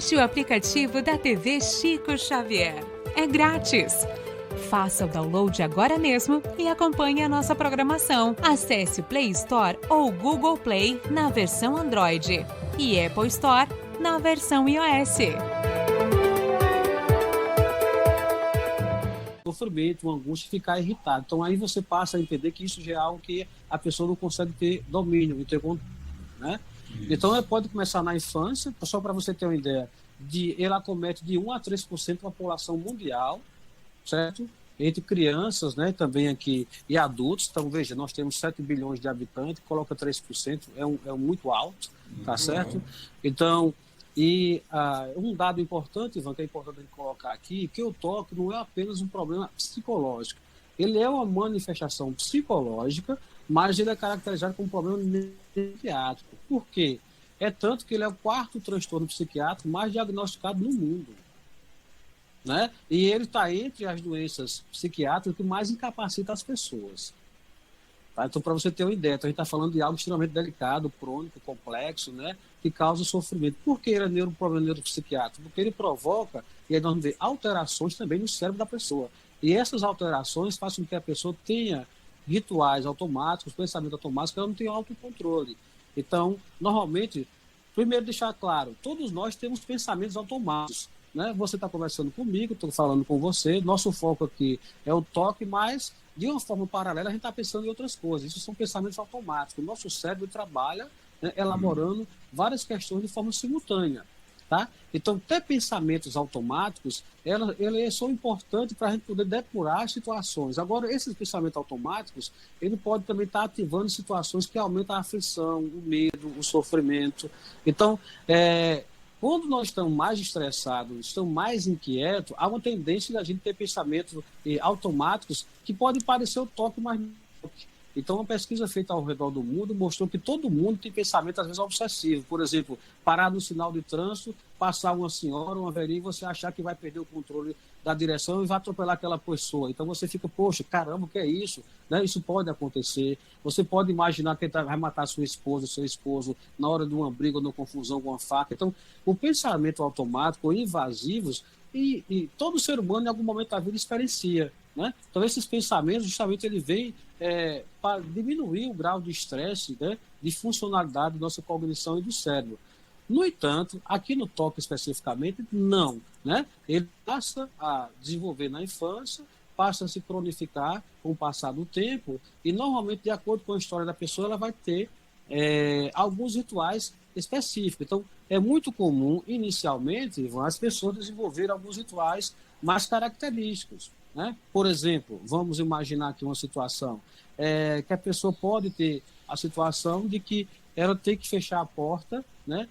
Baixe o aplicativo da TV Chico Xavier. É grátis. Faça o download agora mesmo e acompanhe a nossa programação. Acesse o Play Store ou Google Play na versão Android e Apple Store na versão iOS. Sofrimento, uma angústia, ficar irritado. Então aí você passa a entender que isso já é algo que a pessoa não consegue ter domínio, não ter controle, né? Então ela pode começar na infância, só para você ter uma ideia, ela acomete de 1 a 3% da população mundial, certo? Entre crianças, né, também aqui, e adultos. Então, veja, nós temos 7 bilhões de habitantes, coloca 3%, é muito alto, tá certo? Então, um dado importante, Ivan, que é importante a gente colocar aqui, que o toque não é apenas um problema psicológico. Ele é uma manifestação psicológica, mas ele é caracterizado como um problema psiquiátrico. Por quê? É tanto que ele é o 4º transtorno psiquiátrico mais diagnosticado no mundo, né? E ele está entre as doenças psiquiátricas que mais incapacita as pessoas. Tá? Então, para você ter uma ideia, então a gente está falando de algo extremamente delicado, crônico, complexo, né? Que causa sofrimento. Por que ele é um problema neuropsiquiátrico? Porque ele provoca, e aí nós vamos ver, alterações também no cérebro da pessoa. E essas alterações fazem com que a pessoa tenha rituais automáticos, pensamentos automáticos, que ela não tem autocontrole. Então, normalmente, primeiro deixar claro, todos nós temos pensamentos automáticos, né? Você está conversando comigo, estou falando com você, nosso foco aqui é o toque, mas de uma forma paralela a gente está pensando em outras coisas. Isso são pensamentos automáticos. O nosso cérebro trabalha, né, elaborando várias questões de forma simultânea. Tá? Então, ter pensamentos automáticos, eles são importantes para a gente poder depurar as situações. Agora, esses pensamentos automáticos, ele pode também estar ativando situações que aumentam a aflição, o medo, o sofrimento. Então, quando nós estamos mais estressados, estamos mais inquietos, há uma tendência da gente ter pensamentos automáticos que podem parecer o toque, mas não é o toque. Então, uma pesquisa feita ao redor do mundo mostrou que todo mundo tem pensamento, às vezes, obsessivo. Por exemplo, parar no sinal de trânsito, passar uma senhora, uma velhinha, e você achar que vai perder o controle da direção e vai atropelar aquela pessoa. Então, você fica, poxa, caramba, o que é isso? Né? Isso pode acontecer. Você pode imaginar que ele vai matar sua esposa, seu esposo, na hora de uma briga ou de uma confusão com uma faca. Então, o pensamento automático, invasivos, e todo ser humano, em algum momento da vida, experiencia. Né? Então, esses pensamentos, justamente, ele vem para diminuir o grau de estresse, né, de funcionalidade da nossa cognição e do cérebro. No entanto, aqui no toque especificamente, não. Né? Ele passa a desenvolver na infância, passa a se cronificar com o passar do tempo, e normalmente, de acordo com a história da pessoa, ela vai ter alguns rituais específicos. Então, é muito comum, inicialmente, as pessoas desenvolverem alguns rituais mais característicos. Né? Por exemplo, vamos imaginar aqui uma situação que a pessoa pode ter a situação de que ela tem que fechar a porta, né?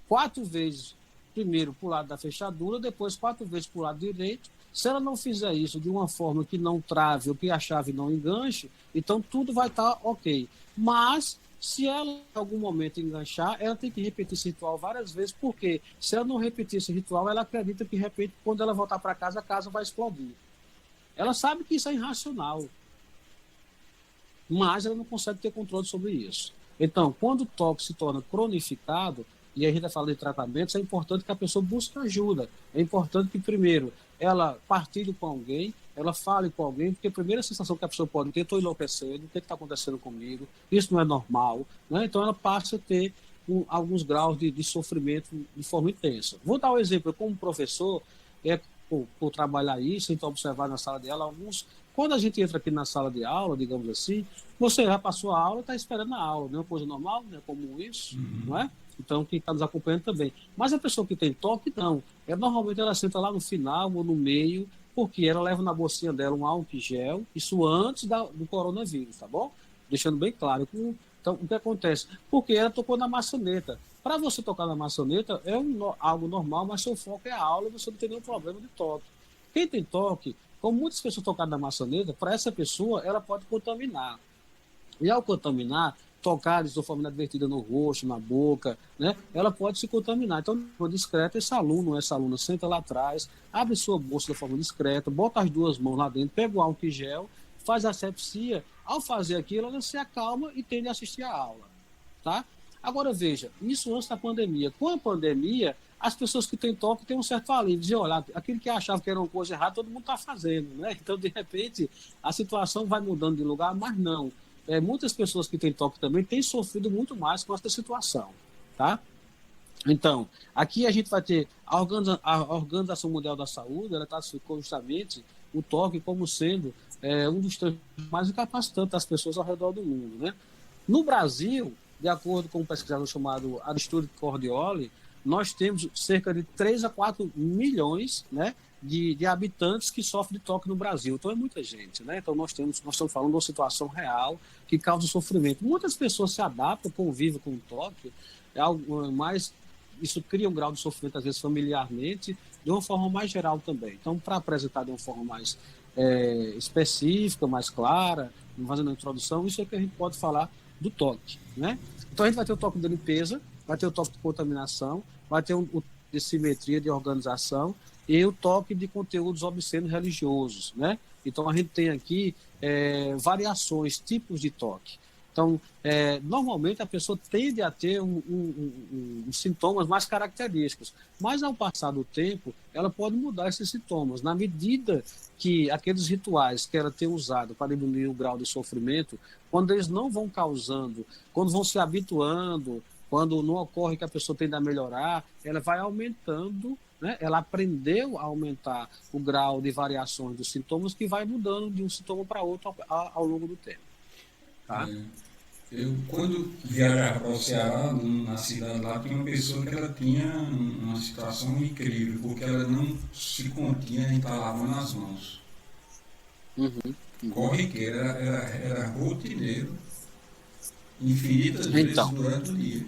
4 vezes, primeiro para o lado da fechadura, depois 4 vezes para o lado direito. Se ela não fizer isso de uma forma que não trave ou que a chave não enganche, então tudo vai estar ok. Mas, se ela em algum momento enganchar, ela tem que repetir esse ritual várias vezes, porque se ela não repetir esse ritual, ela acredita que, de repente, quando ela voltar para casa, a casa vai explodir. Ela sabe que isso é irracional, mas ela não consegue ter controle sobre isso. Então, quando o toque se torna cronificado, e a gente vai falar de tratamentos, é importante que a pessoa busque ajuda. É importante que, primeiro, ela partilhe com alguém, ela fale com alguém, porque a primeira sensação que a pessoa pode ter, estou enlouquecendo, o que está acontecendo comigo, isso não é normal. Né? Então, ela passa a ter alguns graus de sofrimento de forma intensa. Vou dar um exemplo. Eu, como professor, por trabalhar isso, então observar na sala de aula, quando a gente entra aqui na sala de aula, digamos assim, você já passou a aula, está esperando a aula, não é uma coisa normal, não é comum isso, não é? Então, quem está nos acompanhando também. Mas a pessoa que tem toque, não. Normalmente ela senta lá no final ou no meio, porque ela leva na bolsinha dela um álcool gel, isso antes do coronavírus, tá bom? Deixando bem claro. Então, o que acontece? Porque ela tocou na maçaneta. Para você tocar na maçaneta é algo normal, mas seu foco é a aula e você não tem nenhum problema de toque. Quem tem toque, como muitas pessoas tocaram na maçaneta, para essa pessoa, ela pode contaminar. E ao contaminar, tocar de forma inadvertida no rosto, na boca, né? Ela pode se contaminar. Então, de forma discreta, esse aluno ou essa aluna senta lá atrás, abre sua bolsa de forma discreta, bota as 2 mãos lá dentro, pega o álcool gel, faz a asepsia. Ao fazer aquilo, ela se acalma e tende a assistir a aula. Tá? Agora, veja, isso antes da pandemia. Com a pandemia, as pessoas que têm toque têm um certo alívio. Dizer, olha, aquilo que achava que era uma coisa errada, todo mundo está fazendo, né? Então, de repente, a situação vai mudando de lugar, mas não. Muitas pessoas que têm toque também têm sofrido muito mais com essa situação, tá? Então, aqui a gente vai ter a Organização Mundial da Saúde, ela classificou justamente o toque como sendo um dos transtornos mais incapacitantes das pessoas ao redor do mundo, né? No Brasil, de acordo com um pesquisador chamado Aristide Cordioli, nós temos cerca de 3 a 4 milhões, né, de habitantes que sofrem de toque no Brasil. Então é muita gente, né? Então nós estamos falando de uma situação real que causa sofrimento. Muitas pessoas se adaptam, convivem com o toque, mas isso cria um grau de sofrimento, às vezes familiarmente, de uma forma mais geral também. Então, para apresentar de uma forma mais específica, mais clara, fazendo a introdução, isso é que a gente pode falar do toque, né? Então a gente vai ter o toque de limpeza, vai ter o toque de contaminação, vai ter o de simetria, de organização e o toque de conteúdos obscenos religiosos, né? Então a gente tem aqui variações, tipos de toque. Então, normalmente a pessoa tende a ter sintomas mais característicos, mas ao passar do tempo, ela pode mudar esses sintomas. Na medida que aqueles rituais que ela tem usado para diminuir o grau de sofrimento, quando eles não vão causando, quando vão se habituando, quando não ocorre que a pessoa tende a melhorar, ela vai aumentando, né? Ela aprendeu a aumentar o grau de variações dos sintomas, que vai mudando de um sintoma para outro ao longo do tempo. Tá? Eu, quando viajava para o Ceará, na cidade lá, tinha uma pessoa que ela tinha uma situação incrível, porque ela não se continha em estar lavando as mãos. Corriqueiro, era rotineiro, infinitas vezes durante o dia.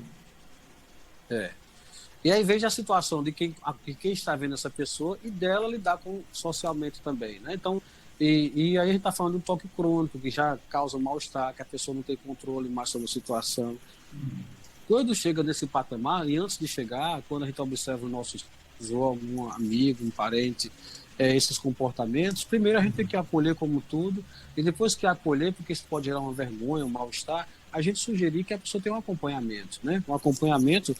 E aí veja a situação de quem está vendo essa pessoa e dela lidar socialmente também, né? Então, e aí a gente está falando de um toque crônico, que já causa mal-estar, que a pessoa não tem controle mais sobre a situação. Quando chega nesse patamar, e antes de chegar, quando a gente observa o nosso algum amigo, um parente, esses comportamentos, primeiro a gente tem que acolher como tudo, e depois que acolher, porque isso pode gerar uma vergonha, um mal-estar, a gente sugerir que a pessoa tenha um acompanhamento, né? Um acompanhamento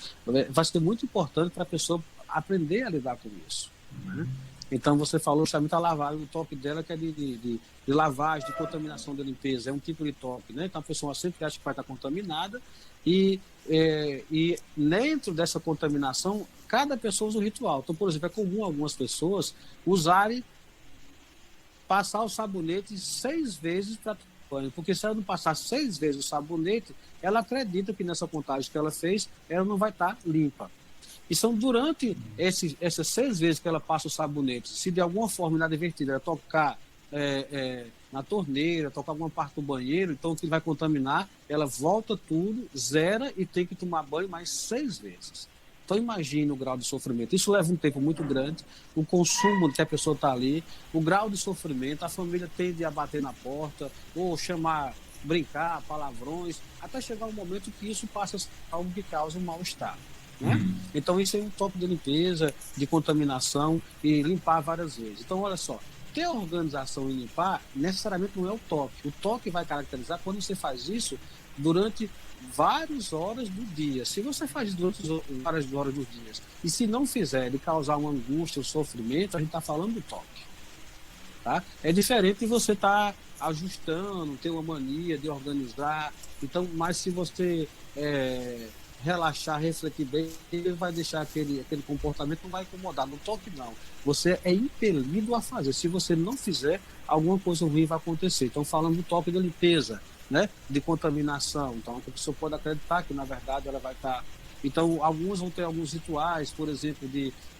vai ser muito importante para a pessoa aprender a lidar com isso, né? Então, você falou justamente a lavagem, o toque dela que é de lavagem, de contaminação, de limpeza, é um tipo de toque, né? Então, a pessoa sempre acha que vai estar contaminada e dentro dessa contaminação, cada pessoa usa um ritual. Então, por exemplo, é comum algumas pessoas passar o sabonete 6 vezes para banho, porque se ela não passar 6 vezes o sabonete, ela acredita que nessa contagem que ela fez, ela não vai estar limpa. E são durante essas 6 vezes que ela passa o sabonete, se de alguma forma inadvertida ela tocar na torneira, tocar alguma parte do banheiro, então o que vai contaminar, ela volta tudo, zera e tem que tomar banho mais 6 vezes. Então imagine o grau de sofrimento. Isso leva um tempo muito grande, o consumo que a pessoa está ali, o grau de sofrimento, a família tende a bater na porta, ou brincar, palavrões, até chegar um momento que isso passa a ser algo que causa um mal-estar. Né? Então isso é um toque de limpeza, de contaminação e limpar várias vezes. Então olha só, ter organização e limpar necessariamente não é o toque. O toque vai caracterizar quando você faz isso durante várias horas do dia. Se você faz durante várias horas do dia e se não fizer de causar uma angústia, um sofrimento, a gente está falando do toque. Tá? É diferente de você estar ajustando, ter uma mania de organizar. Então, mas se você relaxar, refletir bem, ele vai deixar aquele comportamento, não vai incomodar. No toque, não. Você é impelido a fazer. Se você não fizer, alguma coisa ruim vai acontecer. Então, falando do toque da limpeza, né? De contaminação. Então, a pessoa pode acreditar que, na verdade, ela vai estar... Então, alguns vão ter alguns rituais, por exemplo,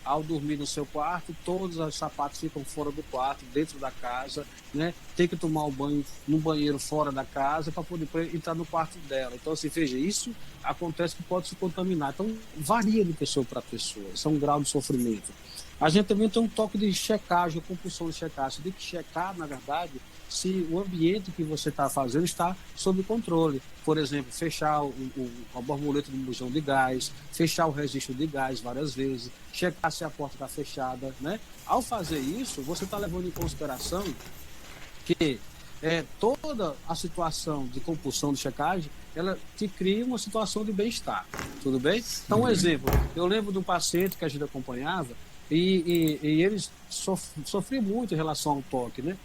ao dormir no seu quarto, todos os sapatos ficam fora do quarto, dentro da casa, né? Tem que tomar o banho no banheiro fora da casa para poder entrar no quarto dela. Então, assim, veja, isso acontece que pode se contaminar. Então, varia de pessoa para pessoa. Isso é um grau de sofrimento. A gente também tem um toque de checagem, compulsão de checagem. Você tem que checar, na verdade, se o ambiente que você está fazendo está sob controle. Por exemplo, fechar a borboleta do bujão de gás, fechar o registro de gás várias vezes, checar se a porta está fechada, né? Ao fazer isso, você está levando em consideração que toda a situação de compulsão de checagem ela te cria uma situação de bem-estar, tudo bem? Então, um exemplo, eu lembro de um paciente que a gente acompanhava e ele sofria muito em relação ao toque, né?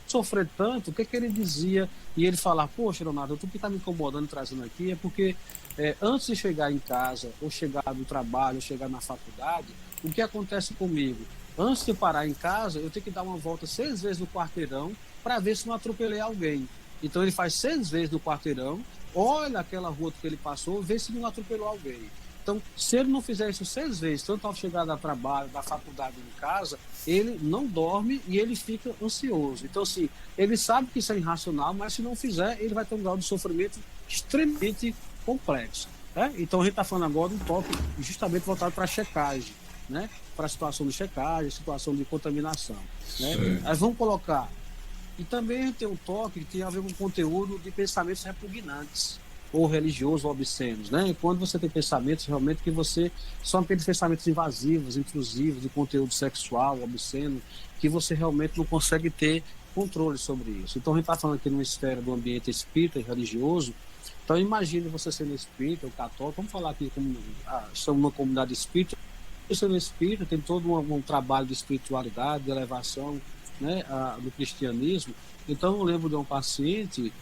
Sofrer tanto, o que ele dizia? E ele falava, poxa, Leonardo, o que está me incomodando trazendo aqui é porque antes de chegar em casa, ou chegar no trabalho, ou chegar na faculdade, o que acontece comigo? Antes de parar em casa, eu tenho que dar uma volta 6 vezes no quarteirão para ver se não atropelei alguém. Então ele faz 6 vezes no quarteirão, olha aquela rua que ele passou, vê se não atropelou alguém. Então, se ele não fizer isso 6 vezes, tanto ao chegar do trabalho, da faculdade em casa, ele não dorme e ele fica ansioso. Então, assim, ele sabe que isso é irracional, mas se não fizer, ele vai ter um grau de sofrimento extremamente complexo. Né? Então, a gente está falando agora de um toque justamente voltado para a checagem, né? Para a situação de checagem, situação de contaminação. Né? Aí vamos colocar. E também tem um toque que tem a ver com conteúdo de pensamentos repugnantes, ou religiosos ou obscenos, né? Quando você tem pensamentos realmente que você são aqueles pensamentos invasivos, intrusivos, de conteúdo sexual, obsceno, que você realmente não consegue ter controle sobre isso. Então a gente está falando aqui numa esfera do ambiente espírita e religioso. Então imagine você sendo espírita ou católico, vamos falar aqui como estamos numa comunidade espírita, sendo espírita tem todo um trabalho de espiritualidade, de elevação, né, do cristianismo. Então eu lembro de um paciente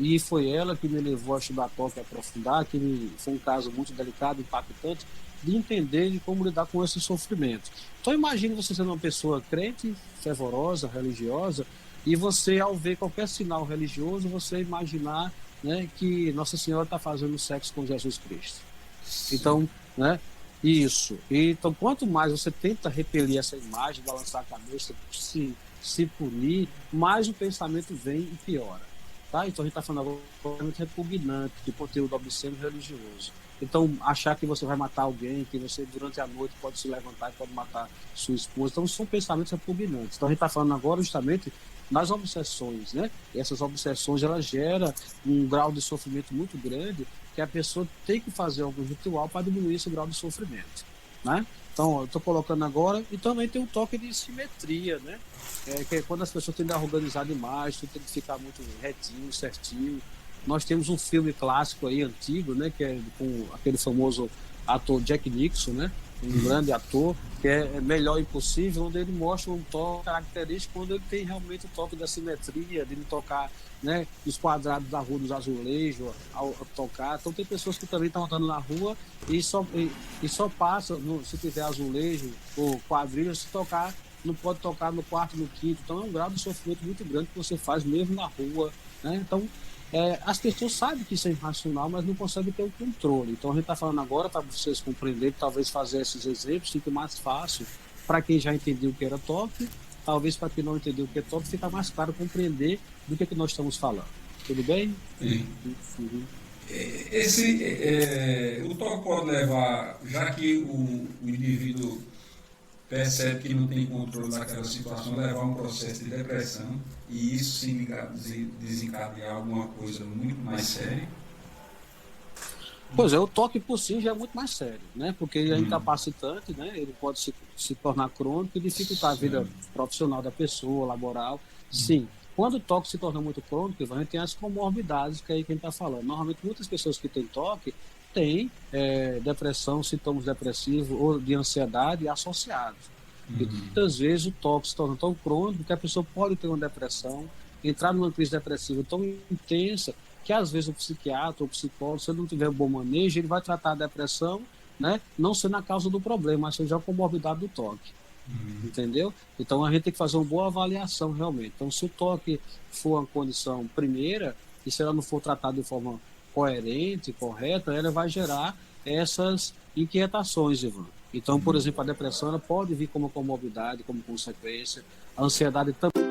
e foi ela que me levou a estudar toque e aprofundar, que foi um caso muito delicado, impactante, de entender de como lidar com esse sofrimento. Então imagine você sendo uma pessoa crente, fervorosa, religiosa, e você, ao ver qualquer sinal religioso, você imaginar, né, que Nossa Senhora está fazendo sexo com Jesus Cristo. Então, né, isso. Então, quanto mais você tenta repelir essa imagem, balançar a cabeça, se punir, mais o pensamento vem e piora. Tá? Então a gente está falando agora muito repugnante, de conteúdo obsceno religioso. Então, achar que você vai matar alguém, que você durante a noite pode se levantar e pode matar sua esposa. Então, são pensamentos repugnantes. Então, a gente está falando agora justamente nas obsessões, né? E essas obsessões, elas geram um grau de sofrimento muito grande, que a pessoa tem que fazer algum ritual para diminuir esse grau de sofrimento, né? Então, eu estou colocando agora, e também tem um toque de simetria, né? Que é quando as pessoas tendem a organizar demais, tudo tem que ficar muito retinho, certinho. Nós temos um filme clássico aí, antigo, né? Que é com aquele famoso ator Jack Nicholson, né? Um grande ator, que é Melhor Impossível, onde ele mostra um toque característico, quando ele tem realmente o toque da simetria, de ele tocar, né, os quadrados da rua, dos azulejos, ao tocar. Então tem pessoas que também estão andando na rua e só passa, se tiver azulejo ou quadrilha, se tocar, não pode tocar no quarto, no quinto. Então é um grau de sofrimento muito grande que você faz mesmo na rua, né? Então as pessoas sabem que isso é irracional, mas não conseguem ter o controle. Então a gente está falando agora para vocês compreenderem, talvez fazer esses exemplos fique mais fácil para quem já entendeu o que era toque, talvez para quem não entendeu o que é toque, fica mais claro compreender do que nós estamos falando. Tudo bem? Sim. Uhum. O toque pode levar, já que o indivíduo percebe que não tem controle daquela situação, levar a um processo de depressão, e isso sim desencadear alguma coisa muito mais séria? Pois é, o toque por si já é muito mais sério, né? Porque ele é incapacitante, né? Ele pode se tornar crônico e dificultar a vida profissional da pessoa, laboral. Sim, quando o toque se torna muito crônico, a gente tem as comorbidades, que é aí que a gente está falando. Normalmente, muitas pessoas que têm toque têm depressão, sintomas depressivos ou de ansiedade associados. E muitas vezes o toque se torna tão crônico que a pessoa pode ter uma depressão, entrar numa crise depressiva tão intensa, que às vezes o psiquiatra ou o psicólogo, se ele não tiver um bom manejo, ele vai tratar a depressão, né, não sendo a causa do problema, mas seja a comorbidade do toque. Entendeu? Então a gente tem que fazer uma boa avaliação realmente. Então, se o toque for uma condição primeira, e se ela não for tratada de forma coerente, correta, ela vai gerar essas inquietações, Ivan. Então, por exemplo, a depressão ela pode vir como comorbidade, como consequência, a ansiedade também.